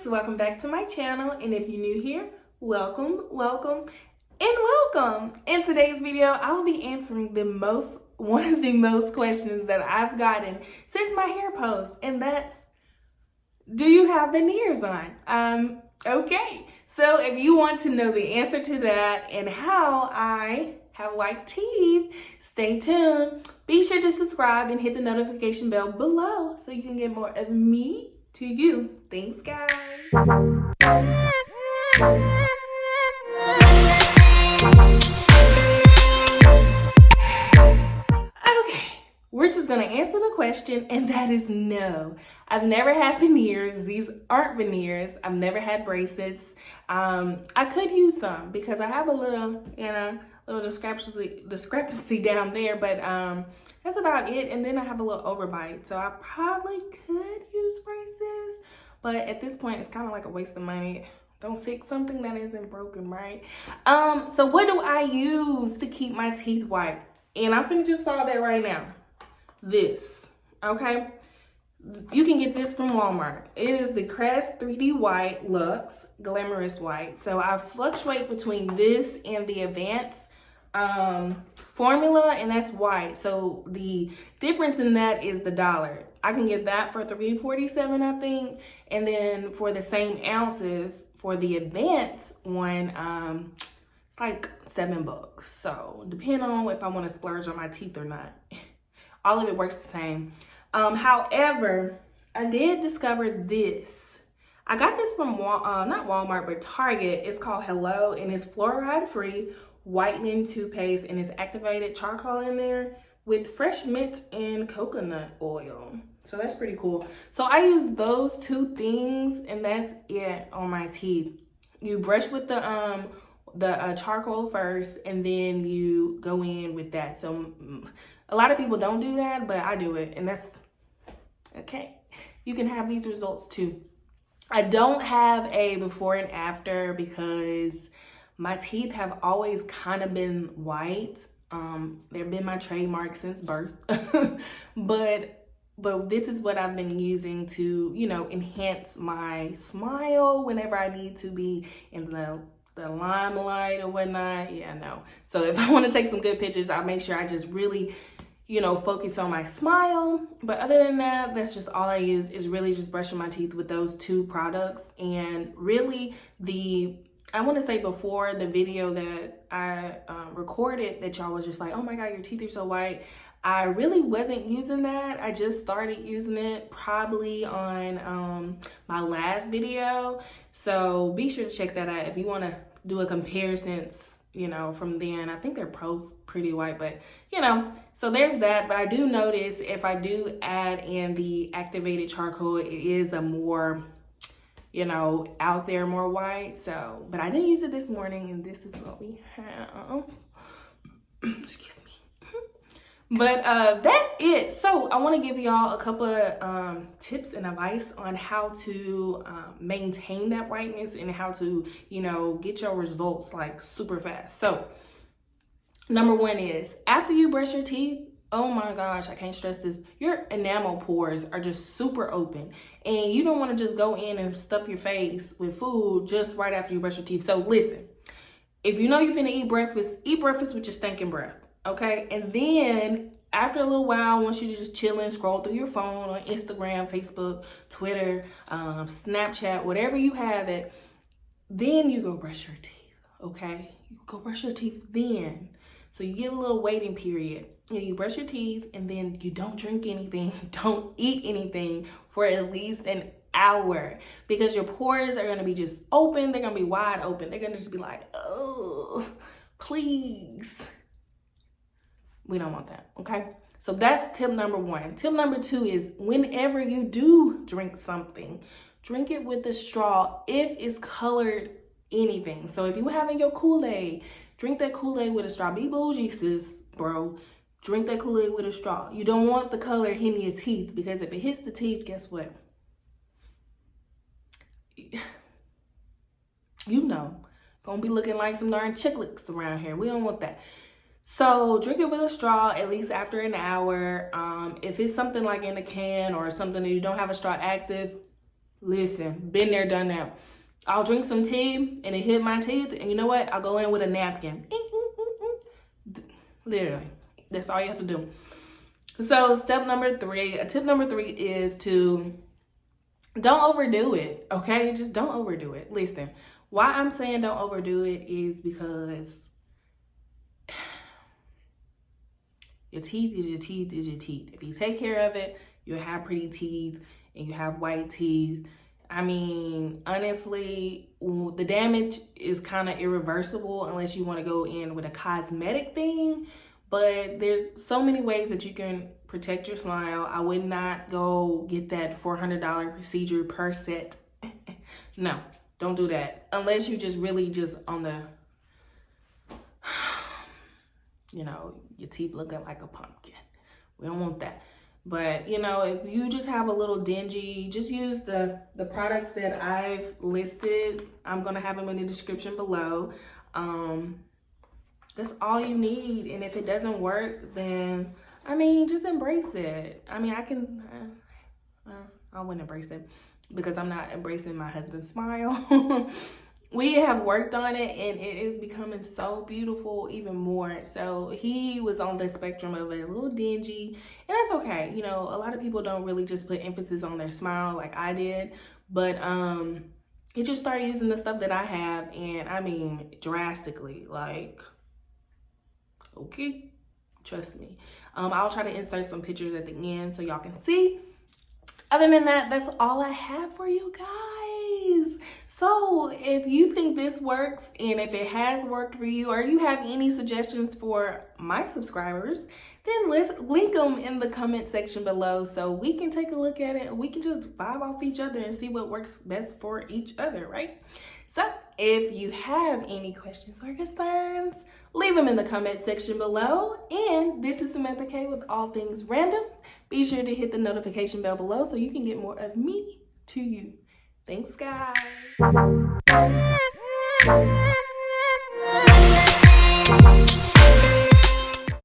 guys, welcome back to my channel, and if you're new here, welcome and welcome. In today's video, I'll be answering one of the most questions that I've gotten since my hair post, and that's, do you have veneers on? Okay, so if you want to know the answer to that and how I have white teeth, stay tuned. Be sure to subscribe and hit the notification bell below so you can get more of me to you. Thanks, guys. Okay, we're just gonna answer the question, and that is no. I've never had veneers. These aren't veneers. I've never had braces. I could use some because I have a little, little discrepancy down there, but that's about it. And then I have a little overbite, so I probably could use braces, but at this point it's kind of like a waste of money. Don't fix something that isn't broken, right? So what do I use to keep my teeth white? And I'm finna just solve that right now. This, okay? You can get this from Walmart. It is the Crest 3D White Lux Glamorous White. So I fluctuate between this and the Advanced formula, and that's white. So the difference in that is the $1. I can get that for $3.47, I think. And then for the same ounces for the Advanced one, it's like $7. So depending on if I want to splurge on my teeth or not. All of it works the same. However, I did discover this. I got this from not Walmart, but Target. It's called Hello, and it's fluoride free whitening toothpaste, and it's activated charcoal in there with fresh mint and coconut oil. So that's pretty cool. So I use those two things, and that's it on my teeth. You brush with the charcoal first, and then you go in with that. So a lot of people don't do that, but I do it, and that's okay. You can have these results too. I don't have a before and after because my teeth have always kind of been white. They've been my trademark since birth. but this is what I've been using to, enhance my smile whenever I need to be in the limelight or whatnot. Yeah, no. So if I want to take some good pictures, I'll make sure I just really, focus on my smile. But other than that, that's just all I use, is really just brushing my teeth with those two products. And really I want to say before the video that I recorded that y'all was just like, oh my God, your teeth are so white. I really wasn't using that. I just started using it probably on my last video. So be sure to check that out if you want to do a comparison, from then. I think they're pretty white, but so there's that. But I do notice if I do add in the activated charcoal, it is a more out there, more white. So, but I didn't use it this morning, and this is what we have. Excuse me. But that's it. So I want to give y'all a couple of tips and advice on how to maintain that whiteness and how to, get your results like super fast. So number one is, after you brush your teeth, oh my gosh, I can't stress this, your enamel pores are just super open, and you don't want to just go in and stuff your face with food just right after you brush your teeth. So listen, if you know you're finna eat breakfast with your stinking breath, okay? And then after a little while, once you're just chilling, scroll through your phone on Instagram, Facebook, Twitter, Snapchat, whatever you have it, then you go brush your teeth, okay? You go brush your teeth then. So you give a little waiting period. And you brush your teeth, and then you don't drink anything, don't eat anything for at least an hour, because your pores are gonna be just open. They're gonna be wide open. They're gonna just be like, oh, please. We don't want that, okay? So that's tip number one. Tip number two is, whenever you do drink something, drink it with a straw if it's colored anything. So if you're having your Kool-Aid, drink that Kool-Aid with a straw. Be bougie, sis, bro. Drink that Kool-Aid with a straw. You don't want the color hitting your teeth, because if it hits the teeth, guess what? Gonna be looking like some darn chiclets around here. We don't want that. So drink it with a straw at least after an hour. If it's something like in a can or something that you don't have a straw active, Listen, been there, done that. I'll drink some tea and it hit my teeth, and you know what? I'll go in with a napkin. Literally, that's all you have to do. So tip number 3 is to don't overdo it, okay? Just don't overdo it. Listen, why I'm saying don't overdo it is because your teeth is your teeth is your teeth. If you take care of it, you'll have pretty teeth and you have white teeth. I mean, honestly, the damage is kind of irreversible unless you want to go in with a cosmetic thing. But there's so many ways that you can protect your smile. I would not go get that $400 procedure per set. No, don't do that. Unless you just really just on the, you know, your teeth looking like a pumpkin. We don't want that. But, you know, if you just have a little dingy, just use the products that I've listed. I'm going to have them in the description below. That's all you need. And if it doesn't work, then, I mean, just embrace it. I mean, I wouldn't embrace it because I'm not embracing my husband's smile. We have worked on it and it is becoming so beautiful even more. So he was on the spectrum of a little dingy, and that's okay. You know, a lot of people don't really just put emphasis on their smile like I did, but he just started using the stuff that I have, and I mean drastically, like, okay, trust me. I'll try to insert some pictures at the end so y'all can see. Other than that, that's all I have for you guys. So if you think this works and if it has worked for you, or you have any suggestions for my subscribers, then let's link them in the comment section below so we can take a look at it and we can just vibe off each other and see what works best for each other, right? So if you have any questions or concerns, leave them in the comment section below. And this is Samantha K with All Things Random. Be sure to hit the notification bell below so you can get more of me to you. Thanks, guys.